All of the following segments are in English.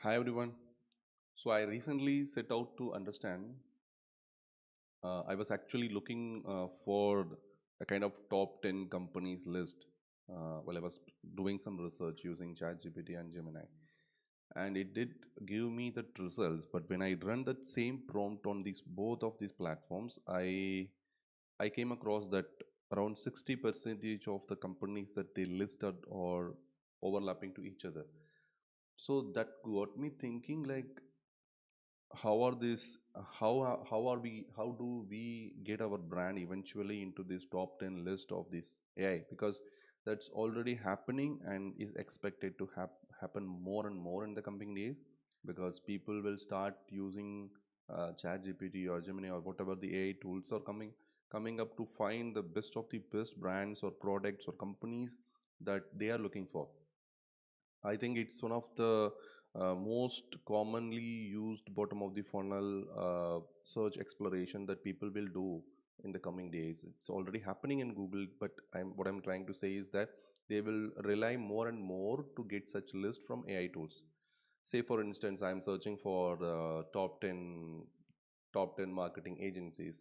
Hi everyone. So I recently set out to understand. I was actually looking for a kind of top 10 companies list while I was doing some research using ChatGPT and Gemini. And it did give me the results. But when I run that same prompt on these both of these platforms, I came across that around 60 percentage of the companies that they listed are overlapping to each other. So that got me thinking like how are this how are we how do we get our brand eventually into this top 10 list of this AI, because that's already happening and is expected to happen more and more in the coming days, because people will start using chat gpt or gemini or whatever the AI tools are coming up to find the best of the best brands or products or companies that they are looking for. I think it's one of the most commonly used bottom of the funnel search exploration that people will do in the coming days. It's already happening in Google, but what I'm trying to say is that they will rely more and more to get such list from AI tools. Say, for instance, I'm searching for top 10 marketing agencies,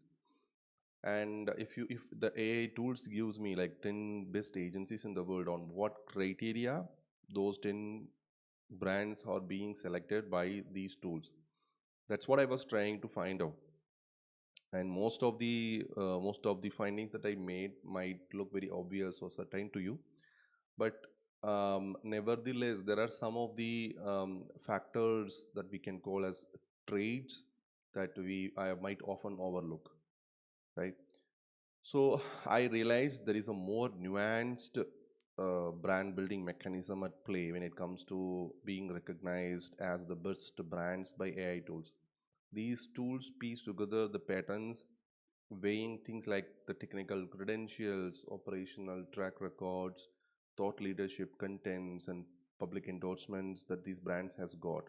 and if the AI tools gives me like 10 best agencies in the world, on what criteria those 10 brands are being selected by these tools, that's what I was trying to find out. And most of the findings that I made might look very obvious or certain to you, but nevertheless there are some of the factors that we can call as traits that we I might often overlook, right? So I realized there is a more nuanced brand building mechanism at play when it comes to being recognized as the best brands by AI tools. These tools piece together the patterns, weighing things like the technical credentials, operational track records, thought leadership contents, and public endorsements that these brands has got,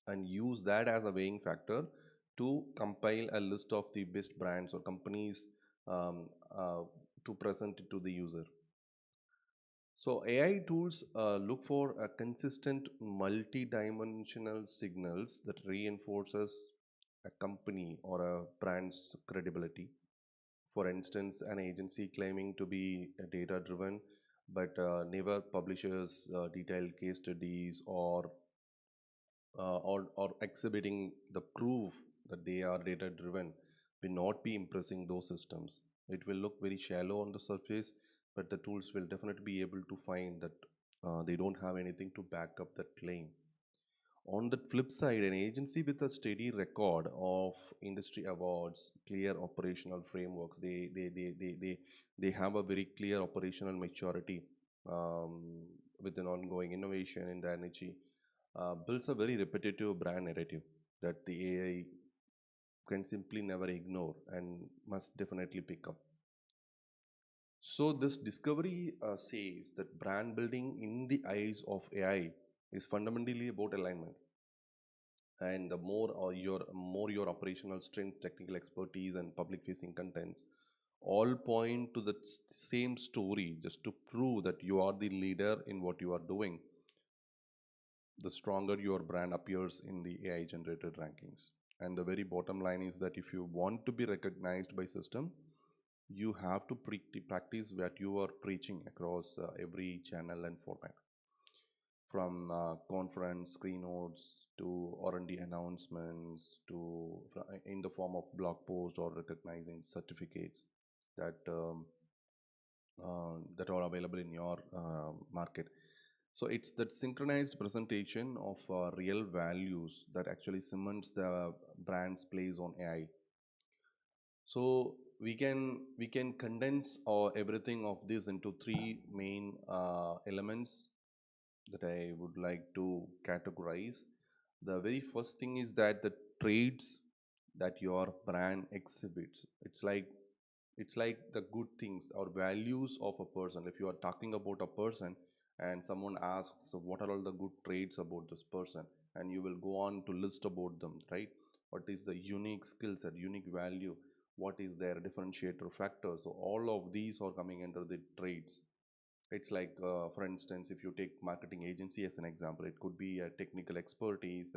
and use that as a weighing factor to compile a list of the best brands or companies um, uh, to present it to the user. So AI tools look for a consistent multi-dimensional signals that reinforces a company or a brand's credibility. For instance, an agency claiming to be data driven but never publishes detailed case studies or exhibiting the proof that they are data driven will not be impressing those systems. It will look very shallow on the surface, but the tools will definitely be able to find that they don't have anything to back up that claim. On the flip side, an agency with a steady record of industry awards, clear operational frameworks, they have a very clear operational maturity with an ongoing innovation in the energy, builds a very repetitive brand narrative that the AI can simply never ignore and must definitely pick up. So, this discovery says that brand building in the eyes of AI is fundamentally about alignment. And the more your operational strength, technical expertise, and public facing contents all point to the same story, just to prove that you are the leader in what you are doing, the stronger your brand appears in the AI generated rankings. And the very bottom line is that if you want to be recognized by system, you have to practice what you are preaching across every channel and format, from conference keynotes to R&D announcements to in the form of blog posts or recognizing certificates that that are available in your market. So it's that synchronized presentation of real values that actually cements the brand's place on AI. So we can condense everything of this into three main elements that I would like to categorize. The very first thing is that the traits that your brand exhibits. It's like the good things or values of a person. If you are talking about a person and someone asks, so what are all the good traits about this person? And you will go on to list about them, right? What is the unique skill set, unique value? What is their differentiator factor? So all of these are coming under the traits. It's like, for instance, if you take marketing agency as an example, it could be a technical expertise,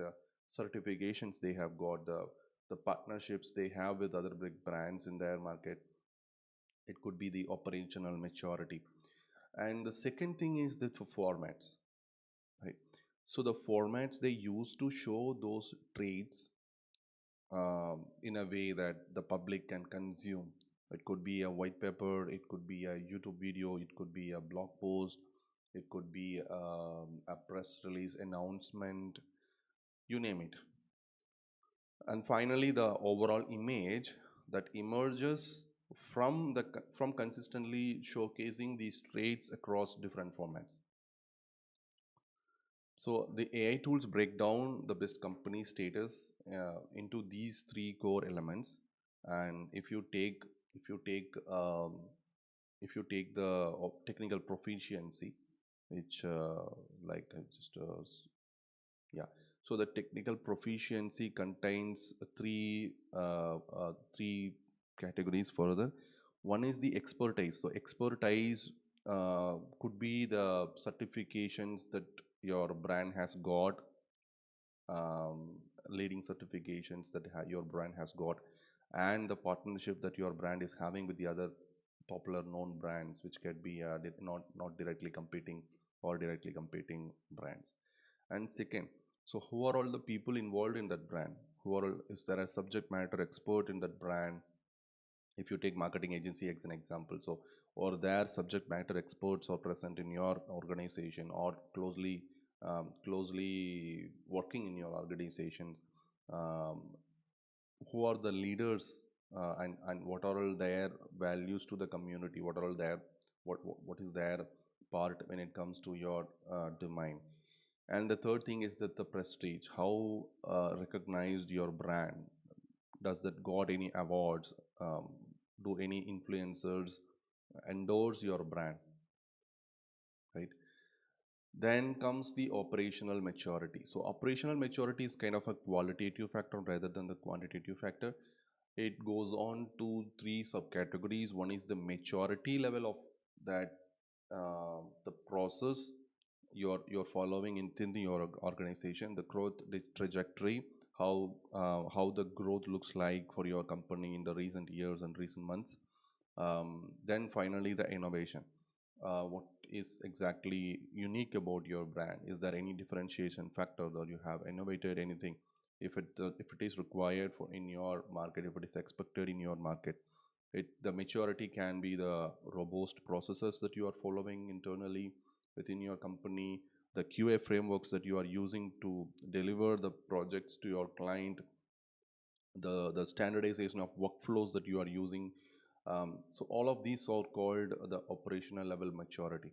certifications they have got, the partnerships they have with other big brands in their market. It could be the operational maturity. And the second thing is the formats, right? So the formats they use to show those traits in a way that the public can consume. It could be a white paper, it could be a YouTube video, it could be a blog post, it could be a press release announcement, you name it. And finally, the overall image that emerges from consistently showcasing these traits across different formats. So the AI tools break down the best company status into these three core elements. And if you take if you take the technical proficiency, which like just yeah. So the technical proficiency contains three categories further. One is the expertise. So expertise could be the certifications that your brand has got, um, leading certifications that your brand has got, and the partnership that your brand is having with the other popular known brands, which can be not directly competing or directly competing brands. And second, so who are all the people involved in that brand? Who are all, is there a subject matter expert in that brand? If you take marketing agency as an example, so or their subject matter experts are present in your organization or closely working in your organizations. um, who are the leaders, and what are all their values to the community, what are all their what is their part when it comes to your domain. And the third thing is that the prestige, how recognized your brand, does that got any awards, do any influencers endorse your brand, right? Then comes the operational maturity. So operational maturity is kind of a qualitative factor rather than the quantitative factor. It goes on to three subcategories. One is the maturity level of that, the process you're following within your organization, the growth, the trajectory, how the growth looks like for your company in the recent years and recent months. Then finally, the innovation. What is exactly unique about your brand? Is there any differentiation factor that you have innovated anything? If it is required for in your market, if it is expected in your market, the maturity can be the robust processes that you are following internally within your company, the QA frameworks that you are using to deliver the projects to your client, the standardization of workflows that you are using. So all of these are called the operational level maturity.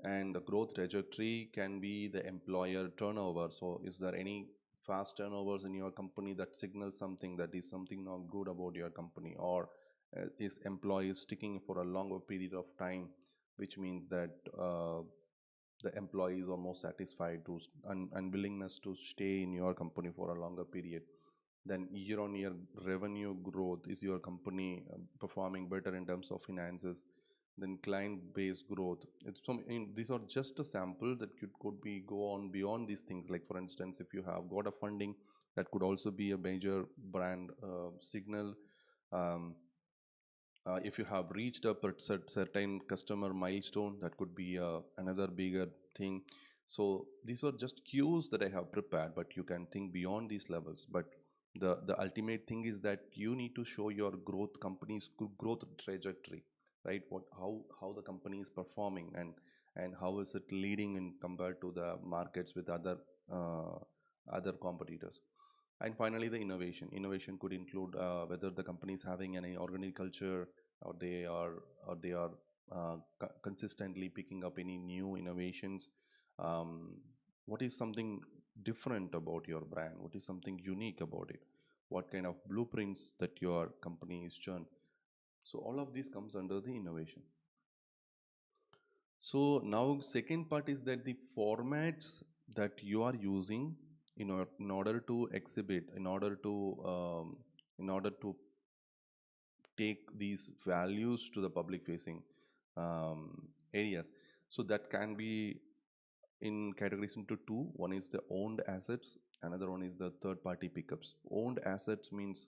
And the growth trajectory can be the employer turnover. So is there any fast turnovers in your company that signals something, that is something not good about your company? Or is employees sticking for a longer period of time, which means that the employees are more satisfied to and willingness to stay in your company for a longer period? Then year on year revenue growth, is your company performing better in terms of finances? Then client base growth. These are just a sample that could be go on beyond these things. Like for instance, if you have got a funding, that could also be a major brand signal. um, if you have reached a certain customer milestone, that could be another bigger thing. So these are just cues that I have prepared, but you can think beyond these levels. But the ultimate thing is that you need to show your company's growth trajectory, right? How the company is performing, and how is it leading in compared to the markets with uh, other competitors. And finally, the innovation could include whether the company is having any organic culture, or they are consistently picking up any new innovations. um, what is something different about your brand? What is something unique about it? What kind of blueprints that your company is churned? So all of this comes under the innovation. So now second part is that the formats that you are using in order to exhibit, in order to take these values to the public facing areas. So that can be in categories into two. One is the owned assets, another one is the third party pickups. Owned assets means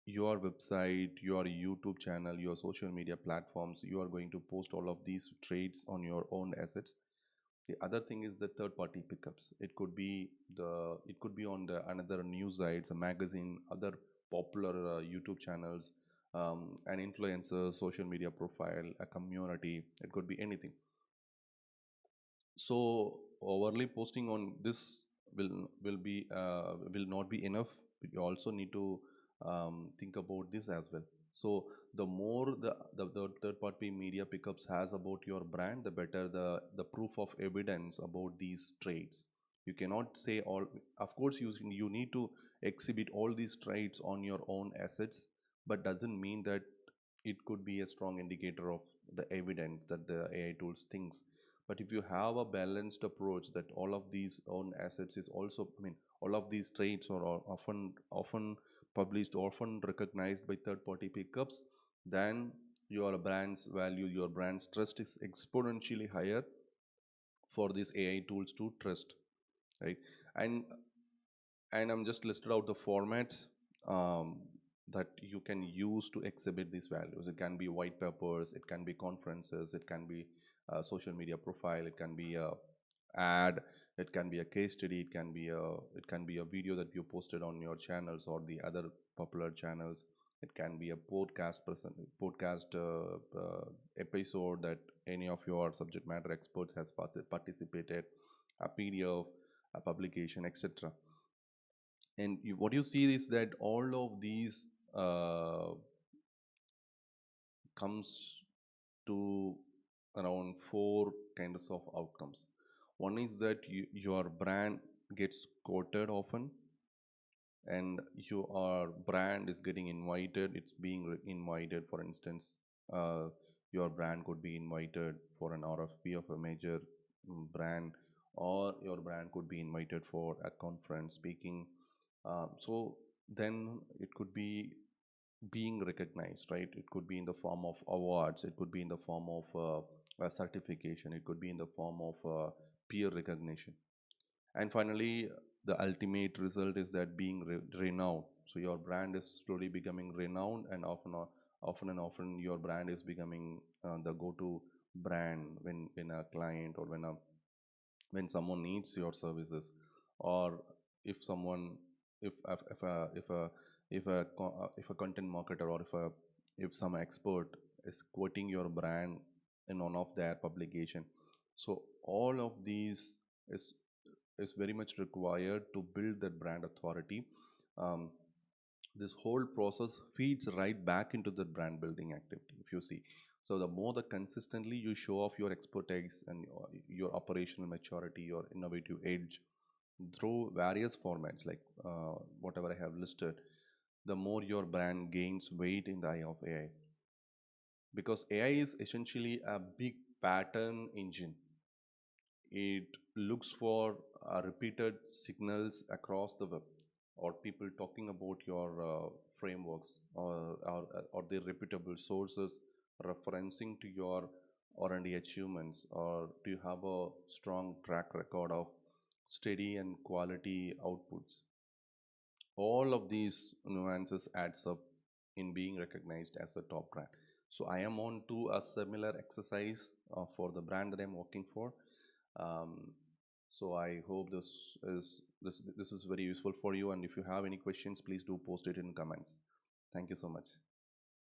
your website, your YouTube channel, your social media platforms, you are going to post all of these trades on your own assets. The other thing is the third party pickups. It could be on the another news sites, a magazine, other popular YouTube channels, an influencer, social media profile, a community. It could be anything. So overly posting on this will not be enough. You also need to think about this as well. So the more the third party media pickups has about your brand, the better the proof of evidence about these traits. You cannot say all. Of course you need to exhibit all these traits on your own assets, but doesn't mean that it could be a strong indicator of the evidence that the AI tools thinks. But if you have a balanced approach that all of these own assets is also, I mean, all of these traits are often published, often recognized by third party pickups, then your brand's value, your brand's trust is exponentially higher for these AI tools to trust, right? And I'm just listed out the formats that you can use to exhibit these values. It can be white papers, it can be conferences, it can be a social media profile, it can be a ad, it can be a case study, it can be a video that you posted on your channels or the other popular channels. It can be a podcast episode that any of your subject matter experts has participated, a PDF, a publication, etc. And what you see is that all of these uh, comes to around four kinds of outcomes. One is that your brand gets quoted often, and your brand is getting invited. It's being invited. For instance, uh, your brand could be invited for an RFP of a major brand, or your brand could be invited for a conference speaking. So then it could be being recognized, right? It could be in the form of awards, it could be in the form of a certification, it could be in the form of peer recognition. And finally, the ultimate result is that being renowned. So your brand is slowly becoming renowned, and often your brand is becoming the go-to brand when a client or when someone needs your services, or if someone if a if a if a content marketer, or if some expert is quoting your brand in one of their publication. So all of these is is very much required to build that brand authority. um, this whole process feeds right back into the brand building activity, if you see. So the more the consistently you show off your expertise and your operational maturity, your innovative edge through various formats, like whatever I have listed, the more your brand gains weight in the eye of AI. Because AI is essentially a big pattern engine. It looks for repeated signals across the web, or people talking about your frameworks, or the reputable sources referencing to your R&D achievements, or do you have a strong track record of steady and quality outputs. All of these nuances adds up in being recognized as a top brand. So I am on to a similar exercise for the brand that I'm working for. um, so I hope this is very useful for you, and if you have any questions, please do post it in comments. Thank you so much.